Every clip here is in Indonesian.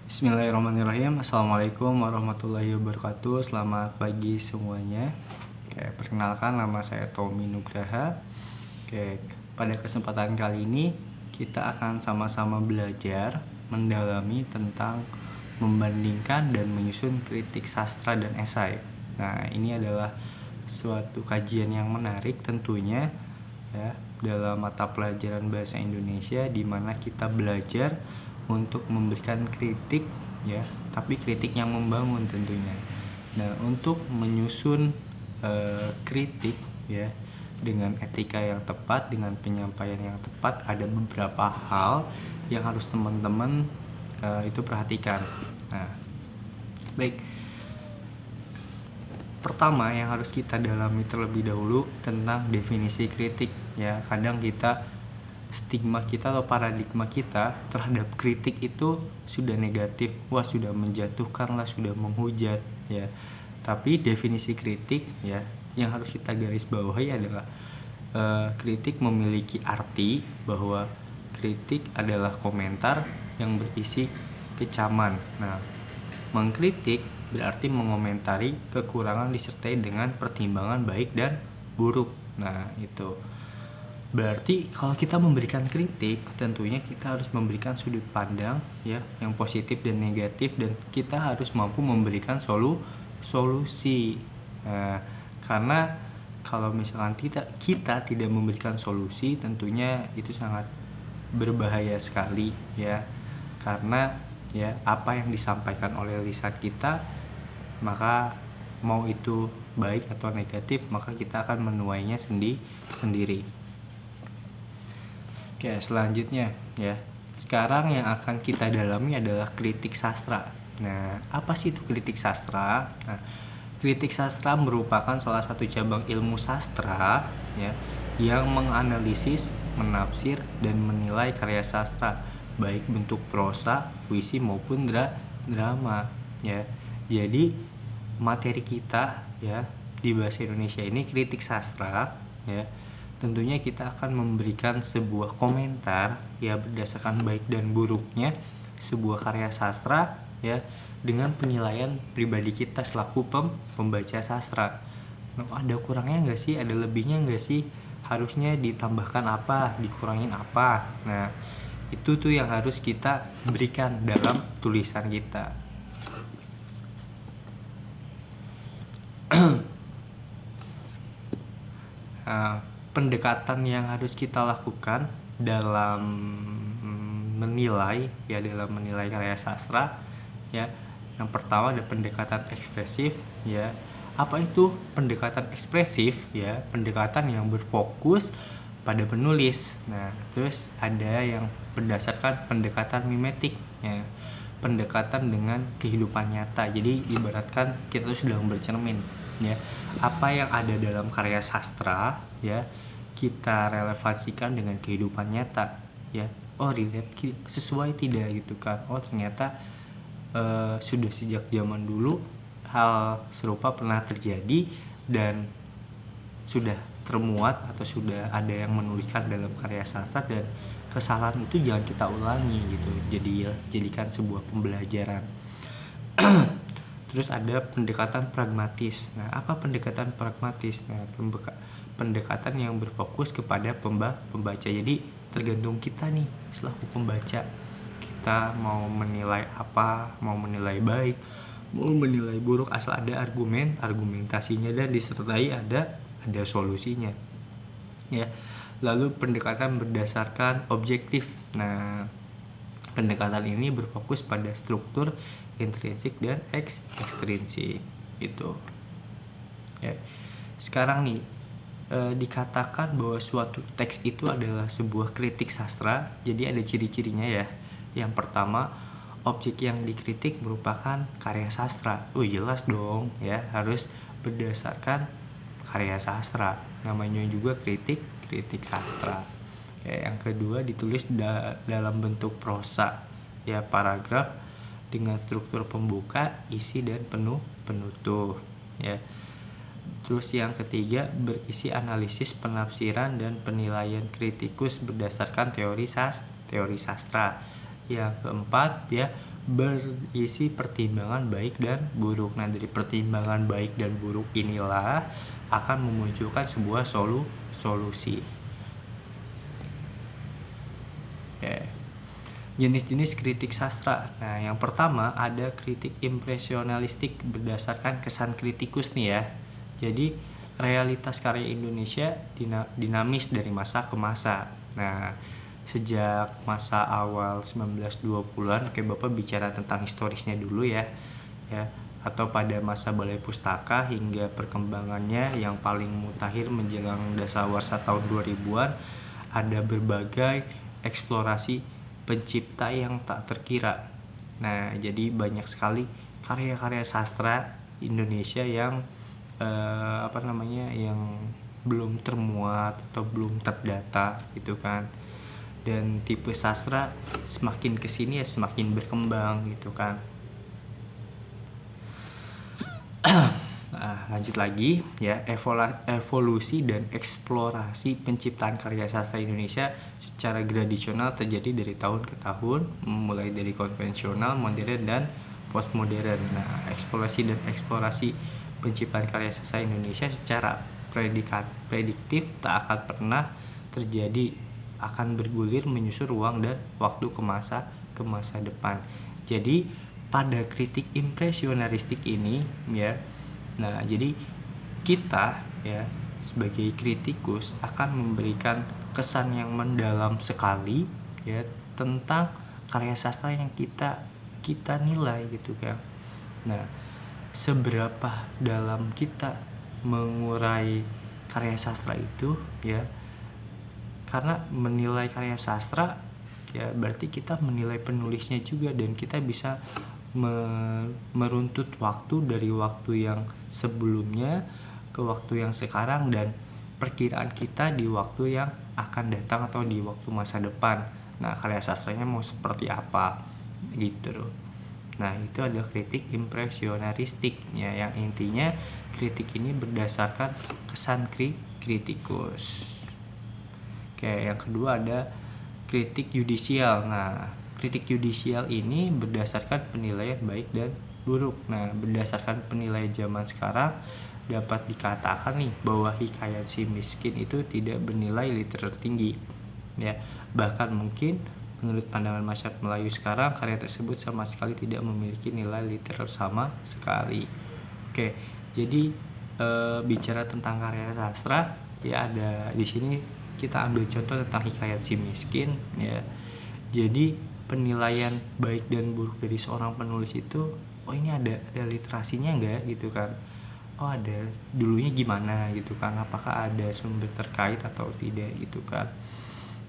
Bismillahirrahmanirrahim. Assalamualaikum warahmatullahi wabarakatuh. Selamat pagi semuanya. Perkenalkan, nama saya Tommy Nugraha. Pada kesempatan kali ini kita akan sama-sama belajar mendalami tentang membandingkan dan menyusun kritik sastra dan esai. Nah, ini adalah suatu kajian yang menarik tentunya ya, dalam mata pelajaran bahasa Indonesia, di mana kita belajar untuk memberikan kritik ya, tapi kritik yang membangun tentunya. Nah, untuk menyusun kritik ya dengan etika yang tepat, dengan penyampaian yang tepat, ada beberapa hal yang harus teman-teman itu perhatikan. Nah, baik. Pertama yang harus kita dalami terlebih dahulu tentang definisi kritik ya. Kadang stigma kita atau paradigma kita terhadap kritik itu sudah negatif, wah sudah menjatuhkan lah, sudah menghujat ya. Tapi definisi kritik ya yang harus kita garis bawahi adalah kritik memiliki arti bahwa kritik adalah komentar yang berisi kecaman. Nah, mengkritik berarti mengomentari kekurangan disertai dengan pertimbangan baik dan buruk. Nah, itu berarti kalau kita memberikan kritik, tentunya kita harus memberikan sudut pandang ya yang positif dan negatif, dan kita harus mampu memberikan solusi. Nah, karena kalau misalkan kita tidak memberikan solusi, tentunya itu sangat berbahaya sekali ya. Karena ya apa yang disampaikan oleh lisan kita, maka mau itu baik atau negatif, maka kita akan menuainya sendiri. Oke, selanjutnya ya. Sekarang yang akan kita dalami adalah kritik sastra. Nah, apa sih itu kritik sastra? Nah, kritik sastra merupakan salah satu cabang ilmu sastra ya yang menganalisis, menafsir, dan menilai karya sastra, baik bentuk prosa, puisi maupun drama ya. Jadi materi kita ya di bahasa Indonesia ini kritik sastra ya. Tentunya kita akan memberikan sebuah komentar ya berdasarkan baik dan buruknya sebuah karya sastra ya, dengan penilaian pribadi kita selaku pembaca sastra. Nah, ada kurangnya nggak sih? Ada lebihnya nggak sih? Harusnya ditambahkan apa? Dikurangin apa? Nah, itu tuh yang harus kita berikan dalam tulisan kita. Nah, pendekatan yang harus kita lakukan dalam menilai karya sastra ya. Yang pertama ada pendekatan ekspresif ya. Apa itu pendekatan ekspresif ya? Pendekatan yang berfokus pada penulis. Nah, terus ada yang berdasarkan pendekatan mimetik ya. Pendekatan dengan kehidupan nyata. Jadi ibaratkan kita sedang bercermin ya. Apa yang ada dalam karya sastra ya, kita relevansikan dengan kehidupan nyata ya. Oh, relate sesuai tidak gitu kan. Oh, ternyata sudah sejak zaman dulu hal serupa pernah terjadi dan sudah termuat atau sudah ada yang menuliskan dalam karya sastra, dan kesalahan itu jangan kita ulangi gitu. Jadi ya, jadikan sebuah pembelajaran. Terus ada pendekatan pragmatis. Nah, apa pendekatan pragmatis? Nah, pendekatan yang berfokus kepada pembaca. Jadi tergantung kita nih selaku pembaca, kita mau menilai apa, mau menilai baik, mau menilai buruk, asal ada argumentasinya dan disertai ada solusinya ya. Lalu pendekatan berdasarkan objektif. Nah, pendekatan ini berfokus pada struktur intrinsik dan ekstrinsik itu ya. Sekarang nih dikatakan bahwa suatu teks itu adalah sebuah kritik sastra. Jadi ada ciri-cirinya ya. Yang pertama, objek yang dikritik merupakan karya sastra. Jelas dong ya, harus berdasarkan karya sastra. Namanya juga kritik sastra. Yang kedua, ditulis dalam bentuk prosa ya, paragraf dengan struktur pembuka, isi, dan penutup ya. Terus yang ketiga, berisi analisis, penafsiran, dan penilaian kritikus berdasarkan teori sastra. Yang keempat ya, berisi pertimbangan baik dan buruk. Nah, dari pertimbangan baik dan buruk inilah akan memunculkan sebuah solusi. Ya. Jenis-jenis kritik sastra. Nah, yang pertama ada kritik impresionalistik berdasarkan kesan kritikus nih ya. Jadi, realitas karya Indonesia dinamis dari masa ke masa. Nah, sejak masa awal 1920-an, oke Bapak bicara tentang historisnya dulu ya. Atau pada masa Balai Pustaka hingga perkembangannya yang paling mutakhir menjelang dasawarsa tahun 2000-an, ada berbagai eksplorasi pencipta yang tak terkira. Nah, jadi banyak sekali karya-karya sastra Indonesia yang yang belum termuat atau belum terdata gitu kan. Dan tipe sastra semakin kesini ya semakin berkembang gitu kan. Nah, lanjut lagi ya, evolusi dan eksplorasi penciptaan karya sastra Indonesia secara gradasional terjadi dari tahun ke tahun, mulai dari konvensional, modern dan postmodern. Nah, eksplorasi penciptaan karya sastra Indonesia secara prediktif tak akan pernah terjadi, akan bergulir menyusur ruang dan waktu ke masa depan. Jadi pada kritik impresionistik ini ya, nah jadi kita ya sebagai kritikus akan memberikan kesan yang mendalam sekali ya tentang karya sastra yang kita nilai gitu kan. Nah, seberapa dalam kita mengurai karya sastra itu ya, karena menilai karya sastra ya berarti kita menilai penulisnya juga, dan kita bisa meruntut waktu dari waktu yang sebelumnya ke waktu yang sekarang dan perkiraan kita di waktu yang akan datang atau di waktu masa depan. Nah, karya sastranya mau seperti apa gitu loh. Nah, itu adalah kritik impresionistik ya, yang intinya kritik ini berdasarkan kesan kritikus. Oke, yang kedua ada kritik yudisial. Nah, kritik yudisial ini berdasarkan penilaian baik dan buruk. Nah, berdasarkan penilaian zaman sekarang dapat dikatakan nih bahwa Hikayat Si Miskin itu tidak bernilai literer tinggi. Ya, bahkan mungkin menurut pandangan masyarakat Melayu sekarang karya tersebut sama sekali tidak memiliki nilai literer sama sekali. Oke, jadi bicara tentang karya sastra ya, ada di sini kita ambil contoh tentang Hikayat Si Miskin ya. Jadi penilaian baik dan buruk dari seorang penulis itu, oh ini ada literasinya enggak gitu kan, oh ada dulunya gimana gitu kan, apakah ada sumber terkait atau tidak gitu kan.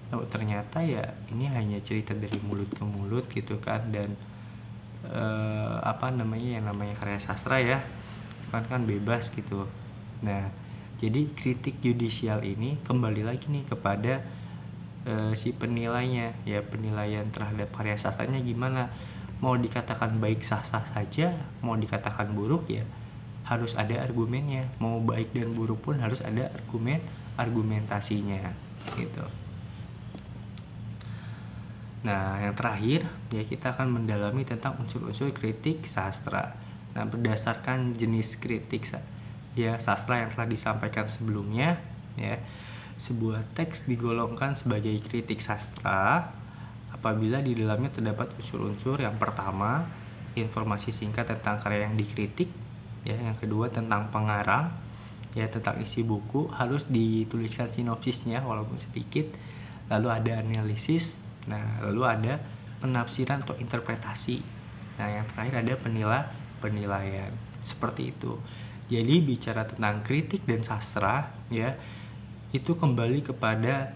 Oh, ternyata ya ini hanya cerita dari mulut ke mulut gitu kan, dan yang namanya karya sastra ya kan bebas gitu. Nah, jadi kritik yudisial ini kembali lagi nih kepada si penilainya ya, penilaian terhadap karya sastranya gimana. Mau dikatakan baik sah-sah saja, mau dikatakan buruk ya harus ada argumennya. Mau baik dan buruk pun harus ada argumentasinya gitu. Nah, yang terakhir ya kita akan mendalami tentang unsur-unsur kritik sastra. Nah, berdasarkan jenis kritik ya sastra yang telah disampaikan sebelumnya ya, sebuah teks digolongkan sebagai kritik sastra apabila di dalamnya terdapat unsur-unsur. Yang pertama, informasi singkat tentang karya yang dikritik ya. Yang kedua, tentang pengarang ya, tentang isi buku harus dituliskan sinopsisnya walaupun sedikit. Lalu ada analisis, nah lalu ada penafsiran atau interpretasi. Nah, yang terakhir ada penilaian. Seperti itu. Jadi bicara tentang kritik dan sastra ya, itu kembali kepada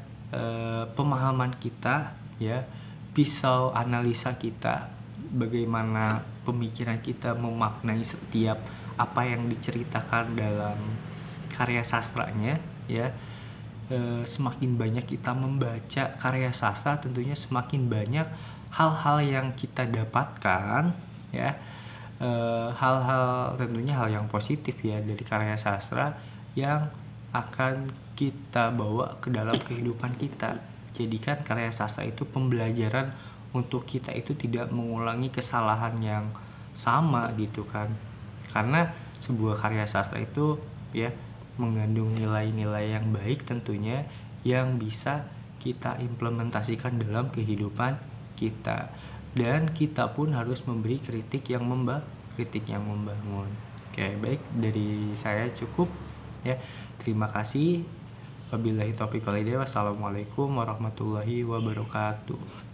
pemahaman kita ya, pisau analisa kita, bagaimana pemikiran kita memaknai setiap apa yang diceritakan dalam karya sastranya ya. Semakin banyak kita membaca karya sastra, tentunya semakin banyak hal-hal yang kita dapatkan ya, tentunya hal yang positif ya dari karya sastra yang akan kita bawa ke dalam kehidupan kita. Jadikan karya sastra itu pembelajaran untuk kita itu tidak mengulangi kesalahan yang sama gitu kan. Karena sebuah karya sastra itu ya mengandung nilai-nilai yang baik tentunya, yang bisa kita implementasikan dalam kehidupan kita, dan kita pun harus memberi kritik yang membangun. Oke, baik, dari saya cukup ya. Terima kasih. Wabillahi taufiq wal hidayah. Wassalamualaikum warahmatullahi wabarakatuh.